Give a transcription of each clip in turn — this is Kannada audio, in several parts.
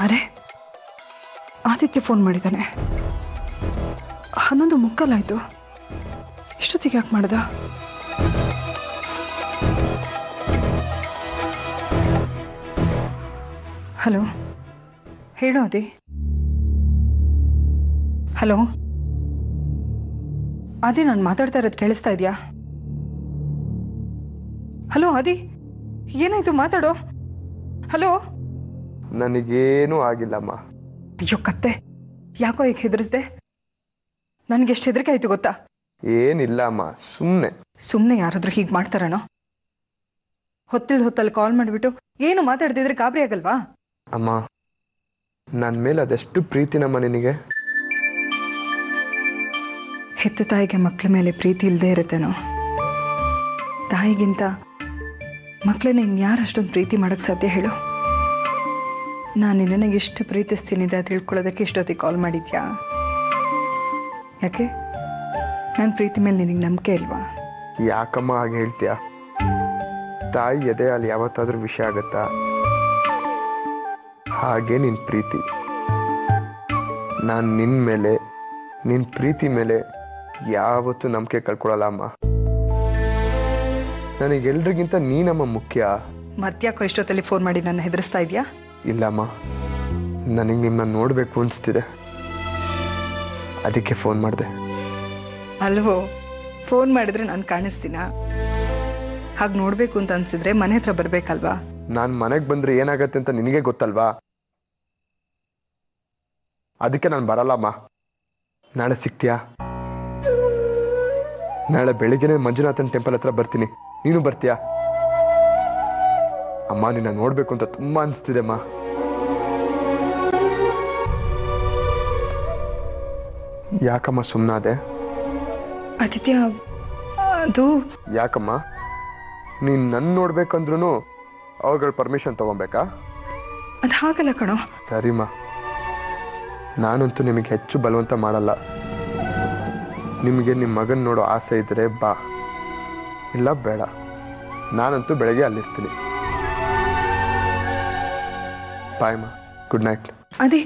ಅರೆ ಆದಿತ್ಯ ಫೋನ್ ಮಾಡಿದ್ದಾನೆ. 11:45 ಇಷ್ಟೊತ್ತಿಗೆ ಯಾಕೆ ಮಾಡ್ದ? ಹಲೋ, ಹೇಳು ಅದಿ. ಹಲೋ ಅದಿ, ನಾನು ಮಾತಾಡ್ತಾ ಇರೋದು ಕೇಳಿಸ್ತಾ ಇದೆಯಾ? ಹಲೋ ಅದಿ, ಏನಾಯ್ತು ಮಾತಾಡೋ. ಹಲೋ. ನನಗೇನೂ ಆಗಿಲ್ಲಮ್ಮ. ಅಯ್ಯೋ ಕತ್ತೆ, ಯಾಕೋ ಈಗ ಹೆದರಿಸ್ದೆ? ನನಗೆಷ್ಟು ಹೆದರಿಕೆ ಆಯ್ತು ಗೊತ್ತಾ? ಏನಿಲ್ಲ ಅಮ್ಮ, ಸುಮ್ಮನೆ ಯಾರಾದ್ರೂ ಹೀಗೆ ಮಾಡ್ತಾರನೋ? ಹೊತ್ತಲ್ಲಿ ಕಾಲ್ ಮಾಡಿಬಿಟ್ಟು ಏನು ಮಾತಾಡ್ತಿದ್ರೆ ಗಾಬರಿ ಆಗಲ್ವಾ? ಅಮ್ಮ, ನನ್ನ ಮೇಲೆ ಅದೆಷ್ಟು ಪ್ರೀತಿನಮ್ಮ ನಿನಗೆ. ಹೆತ್ತ ತಾಯಿಗೆ ಮಕ್ಕಳ ಮೇಲೆ ಪ್ರೀತಿ ಇಲ್ಲದೆ ಇರುತ್ತೇನೋ? ತಾಯಿಗಿಂತ ಮಕ್ಕಳನ್ನ ಇನ್ಯಾರು ಅಷ್ಟೊಂದು ಪ್ರೀತಿ ಮಾಡೋಕ್ಕೆ ಸಾಧ್ಯ ಹೇಳು? ನಾನು ನಿನ್ನನ್ನು ಎಷ್ಟು ಪ್ರೀತಿಸ್ತೀನಿ ಅಂತ ತಿಳ್ಕೊಳ್ಳೋದಕ್ಕೆ ಇಷ್ಟೊತ್ತಿಗೆ ಕಾಲ್ ಮಾಡಿದ್ಯಾ? ಯಾಕೆ ನನ್ನ ಪ್ರೀತಿ ಮೇಲೆ ನಿನಗೆ ನಂಬಿಕೆ ಇಲ್ವಾ? ಯಾಕಮ್ಮ ಹಾಗೆ ಹೇಳ್ತೀಯ? ತಾಯಿ ಎದೆ ಅಲ್ಲಿ ಯಾವತ್ತಾದ್ರೂ ವಿಷಯ ಆಗುತ್ತಾ? ಹಾಗೆ ನಿನ್ನ ಪ್ರೀತಿ. ನಾನು ನಿನ್ನ ಮೇಲೆ, ನಿನ್ನ ಪ್ರೀತಿ ಮೇಲೆ ಯಾವತ್ತೂ ನಂಬಿಕೆ ಕಳ್ಕೊಳ್ಳಲ್ಲ ಅಮ್ಮ. ನನಗೆಲ್ರಿಗಿಂತ ನೀನಮ್ಮ ಮುಖ್ಯ. ಮತ್ತ್ಯಾಕೋ ಇಷ್ಟೊತ್ತಲ್ಲಿ ಫೋನ್ ಮಾಡಿ ನನ್ನ ಹೆದರಿಸ್ತಾ ಇದೆಯಾ? ಇಲ್ಲಮ್ಮ, ನನಗೆ ನಿಮ್ಮನ್ನ ನೋಡಬೇಕು ಅನಿಸ್ತಿದೆ, ಅದಕ್ಕೆ ಫೋನ್ ಮಾಡಿದೆ. ಅಲ್ವೋ, ಫೋನ್ ಮಾಡಿದ್ರೆ ನಾನು ಕಾಣಿಸ್ತೀನ? ಹಾಗೆ ನೋಡಬೇಕು ಅಂತ ಅನ್ಸಿದ್ರೆ ಮನೆ ಹತ್ರ ಬರಬೇಕಲ್ವಾ? ನಾನು ಮನೆಗೆ ಬಂದರೆ ಏನಾಗತ್ತೆ ಅಂತ ನಿನಗೆ ಗೊತ್ತಲ್ವಾ? ಅದಕ್ಕೆ ನಾನು ಬರಲ್ಲಮ್ಮ. ನಾಳೆ ಸಿಗ್ತೀಯಾ? ನಾಳೆ ಬೆಳಿಗ್ಗೆನೇ ಮಂಜುನಾಥನ್ ಟೆಂಪಲ್ ಹತ್ರ ಬರ್ತೀನಿ, ನೀನು ಬರ್ತೀಯಾ? ಅಮ್ಮ, ನಿನ್ನ ನೋಡಬೇಕು ಅಂತ ತುಂಬ ಅನಿಸ್ತಿದೆ ಅಮ್ಮ. ಯಾಕಮ್ಮ ಸುಮ್ಮನಾದೆ? ಆದಿತ್ಯ, ಅದು ಯಾಕಮ್ಮ? ನೀನು ನನ್ನ ನೋಡ್ಬೇಕಂದ್ರೂ ಅವ್ಗಳ ಪರ್ಮಿಷನ್ ತಗೊಬೇಕಾ? ಅದು ಹಾಗಲ್ಲ ಕಣೋ. ಸರಿಮ್ಮ, ನಾನಂತೂ ನಿಮಗೆ ಹೆಚ್ಚು ಬಲವಂತ ಮಾಡಲ್ಲ. ನಿಮಗೆ ನಿಮ್ಮ ಮಗನ ನೋಡೋ ಆಸೆ ಇದ್ದರೆ ಬಾ, ಇಲ್ಲ ಬೇಡ. ನಾನಂತೂ ಬೆಳಗ್ಗೆ ಅಲ್ಲಿರ್ತೀನಿ. ಬಾಯಮ್ಮ, ಗುಡ್ ನೈಟ್. ಅದೇ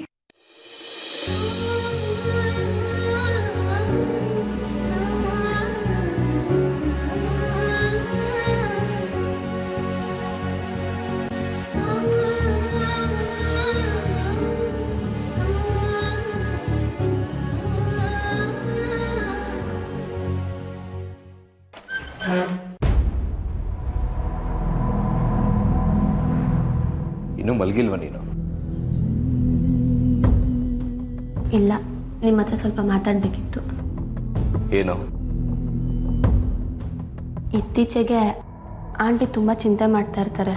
ಇನ್ನೂ ಮಲಗಿಲ್ವ ನೀನು? ಇಲ್ಲ, ನಿಮ್ಮ ಹತ್ರ ಸ್ವಲ್ಪ ಮಾತಾಡಬೇಕಿತ್ತು. ಏನು? ಇತ್ತೀಚೆಗೆ ಆಂಟಿ ತುಂಬ ಚಿಂತೆ ಮಾಡ್ತಾ ಇರ್ತಾರೆ.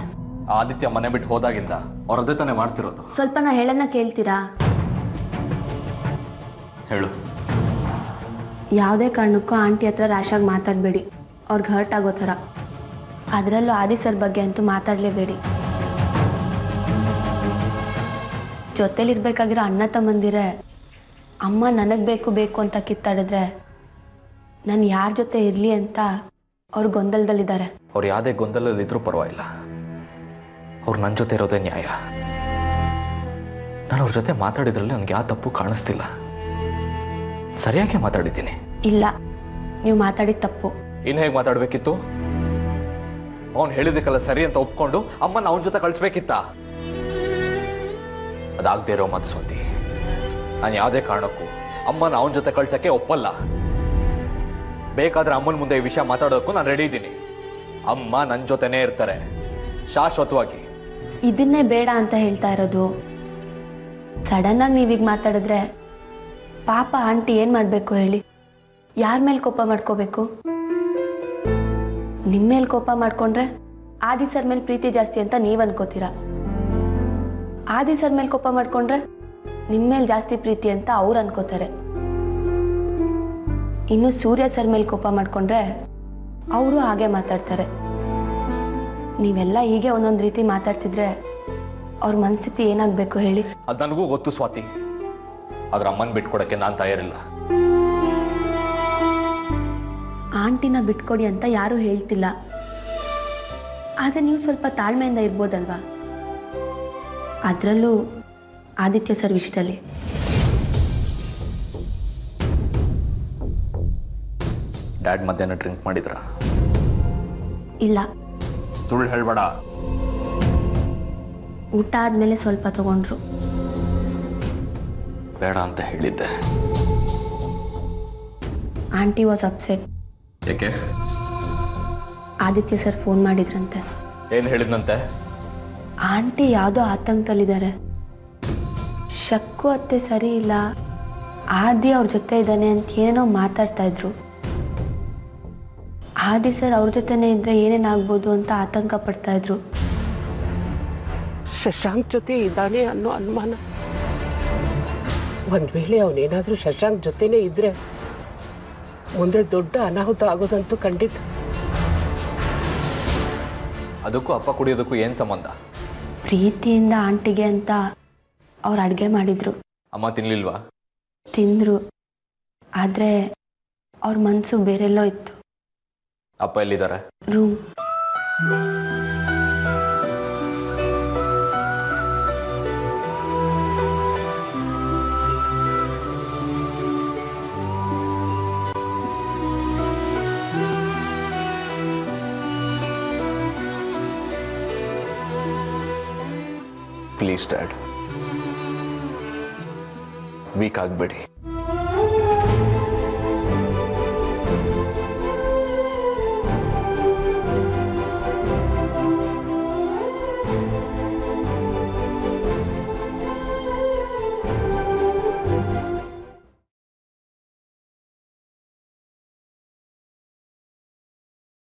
ಆದಿತ್ಯ ಮನೆ ಬಿಟ್ಟು ಹೋದಾಗಿಂದ ಅವ್ರ ಅದೇ ತಾನೇ ಮಾಡ್ತಿರೋದು. ಸ್ವಲ್ಪ ನಾ ಹೇಳೋದನ್ನ ಕೇಳ್ತೀರಾ? ಹೇಳು. ಯಾವುದೇ ಕಾರಣಕ್ಕೂ ಆಂಟಿ ಹತ್ರ ರ್ಯಾಶಾಗಿ ಮಾತಾಡಬೇಡಿ, ಅವ್ರಿಗೆ ಹರ್ಟ್ ಆಗೋ ಥರ. ಅದರಲ್ಲೂ ಆದಿ ಸರ್ ಬಗ್ಗೆ ಅಂತೂ ಮಾತಾಡಲೇಬೇಡಿ. ಜೊತೆಲಿರ್ಬೇಕಾಗಿರೋ ಅಣ್ಣ ತಮ್ಮಂದಿರೇ ಅಮ್ಮ ನನಗೆ ಬೇಕು ಅಂತ ಕಿತ್ತಾಡಿದ್ರೆ ನಾನು ಯಾರ ಜೊತೆ ಇರಲಿ ಅಂತ ಅವ್ರು ಗೊಂದಲದಲ್ಲಿದ್ದಾರೆ. ಅವ್ರು ಯಾವುದೇ ಗೊಂದಲದಲ್ಲಿದ್ರೂ ಪರವಾಗಿಲ್ಲ, ಅವ್ರು ನನ್ನ ಜೊತೆ ಇರೋದೇ ನ್ಯಾಯ. ನಾನು ಅವ್ರ ಜೊತೆ ಮಾತಾಡಿದ್ರಲ್ಲಿ ನನಗೆ ಯಾವ ತಪ್ಪು ಕಾಣಿಸ್ತಿಲ್ಲ. ಸರಿಯಾಗಿ ಮಾತಾಡಿದ್ದೀನಿ. ಇಲ್ಲ, ನೀವು ಮಾತಾಡಿದ ತಪ್ಪು. ಇನ್ನು ಹೇಗೆ ಮಾತಾಡಬೇಕಿತ್ತು? ಅವನು ಹೇಳಿದಕ್ಕೆಲ್ಲ ಸರಿ ಅಂತ ಒಪ್ಕೊಂಡು ಅಮ್ಮನ ಅವನ ಜೊತೆ ಕಳಿಸ್ಬೇಕಿತ್ತ? ಅದಾಗದೇ ಇರೋ ಮಾತು ಸ್ವಂತಿ. ನಾನು ಯಾವುದೇ ಕಾರಣಕ್ಕೂ ಅಮ್ಮನ ಅವನ ಜೊತೆ ಕಳ್ಸೋಕ್ಕೆ ಒಪ್ಪಲ್ಲ. ಬೇಕಾದ್ರೆ ಅಮ್ಮನ ಮುಂದೆ ಈ ವಿಷಯ ಮಾತಾಡೋದಕ್ಕೂ ನಾನು ರೆಡಿ ಇದ್ದೀನಿ. ಅಮ್ಮ ನನ್ನ ಜೊತೆನೇ ಇರ್ತಾರೆ ಶಾಶ್ವತವಾಗಿ. ಇದನ್ನೇ ಬೇಡ ಅಂತ ಹೇಳ್ತಾ ಇರೋದು. ಸಡನ್ನಾಗಿ ನೀವೀಗ ಮಾತಾಡಿದ್ರೆ ಪಾಪ ಆಂಟಿ ಏನು ಮಾಡಬೇಕು ಹೇಳಿ? ಯಾರ ಮೇಲೆ ಕೋಪ ಮಾಡ್ಕೋಬೇಕು? ನಿಮ್ಮ ಮೇಲೆ ಕೋಪ ಮಾಡ್ಕೊಂಡ್ರೆ ಆದಿ ಸರ್ ಮೇಲೆ ಪ್ರೀತಿ ಜಾಸ್ತಿ ಅಂತ ನೀವು ಅನ್ಕೋತೀರ. ಆದಿ ಸರ್ ಮೇಲೆ ಕೋಪ ಮಾಡ್ಕೊಂಡ್ರೆ ನಿಮ್ಮ ಮೇಲೆ ಜಾಸ್ತಿ ಪ್ರೀತಿ ಅಂತ ಅವ್ರು ಅನ್ಕೋತಾರೆ. ಇನ್ನು ಸೂರ್ಯ ಸರ್ ಮೇಲೆ ಕೋಪ ಮಾಡ್ಕೊಂಡ್ರೆ ಅವರು ಹಾಗೆ ಮಾತಾಡ್ತಾರೆ. ನೀವೆಲ್ಲ ಹೀಗೆ ಒಂದೊಂದು ರೀತಿ ಮಾತಾಡ್ತಿದ್ರೆ ಅವ್ರ ಮನಸ್ಥಿತಿ ಏನಾಗಬೇಕು ಹೇಳಿ? ಅದು ನನಗೂ ಗೊತ್ತು ಸ್ವಾತಿ, ಆದ್ರೆ ಅಮ್ಮನ ಬಿಟ್ಕೊಡಕ್ಕೆ ನಾನು ತಯಾರಿಲ್ಲ. ಆಂಟಿನ ಬಿಟ್ಕೊಡಿ ಅಂತ ಯಾರೂ ಹೇಳ್ತಿಲ್ಲ, ಆದರೆ ನೀವು ಸ್ವಲ್ಪ ತಾಳ್ಮೆಯಿಂದ ಇರ್ಬೋದಲ್ವಾ? ಅದರಲ್ಲೂ ಆದಿತ್ಯ ಸರ್ ವಿಷಯದಲ್ಲಿ. ಡ್ಯಾಡ್ ಮಧ್ಯಾಹ್ನ ಡ್ರಿಂಕ್ ಮಾಡಿದ್ರ? ಇಲ್ಲ, ಸುಳ್ಳು ಹೇಳ್ಬೇಡ. ಊಟ ಆದಮೇಲೆ ಸ್ವಲ್ಪ ತಗೊಂಡ್ರು. ಬೇಡ ಅಂತ ಹೇಳಿದ್ದೆ. Aunty was upset. ಯಾಕೆ? ಆದಿತ್ಯ ಸರ್ ಫೋನ್ ಮಾಡಿದ್ರಂತೆ. ಏನು ಹೇಳಿದ್ನಂತೆ? ಆಂಟಿ ಯಾವುದೋ ಆತಂಕದಲ್ಲಿದ್ದಾರೆ. ಶಕ್ಕು ಅತ್ತೆ ಸರಿ ಇಲ್ಲ, ಆದಿ ಅವ್ರ ಜೊತೆ ಇದ್ದಾನೆ ಅಂತ ಏನೇನೋ ಮಾತಾಡ್ತಾ ಇದ್ರು. ಆದಿ ಸರ್ ಅವ್ರ ಜೊತೆನೇ ಇದ್ದರೆ ಏನೇನಾಗ್ಬೋದು ಅಂತ ಆತಂಕ ಪಡ್ತಾ ಇದ್ರು. ಶಶಾಂಕ್ ಜೊತೆ ಇದ್ದಾನೆ ಅನ್ನೋ ಅನುಮಾನ. ಒಂದು ವೇಳೆ ಅವನೇನಾದರೂ ಶಶಾಂಕ್ ಜೊತೆನೇ ಇದ್ದರೆ ಮುಂದೆ ದೊಡ್ಡ ಅನಾಹುತ ಆಗೋದಂತೂ ಖಂಡಿತ. ಅದಕ್ಕೂ ಅಪ್ಪ ಕುಡಿಯೋದಕ್ಕೂ ಏನು ಸಂಬಂಧ? ಪ್ರೀತಿಯಿಂದ ಆಂಟಿಗೆ ಅಂತ ಅವ್ರು ಅಡುಗೆ ಮಾಡಿದ್ರು. ಅಮ್ಮ ತಿನ್ಲಿಲ್ವಾ? ತಿಂದರು, ಆದರೆ ಅವ್ರ ಮನಸ್ಸು ಬೇರೆಲ್ಲೋ ಇತ್ತು. ಅಪ್ಪ ಎಲ್ಲಿದ್ದಾರೆ? ರೂಮ್. ಪ್ಲೀಸ್ ಡ್ಯಾಡ್, ವೀಕ್ ಆಗಬೇಡಿ.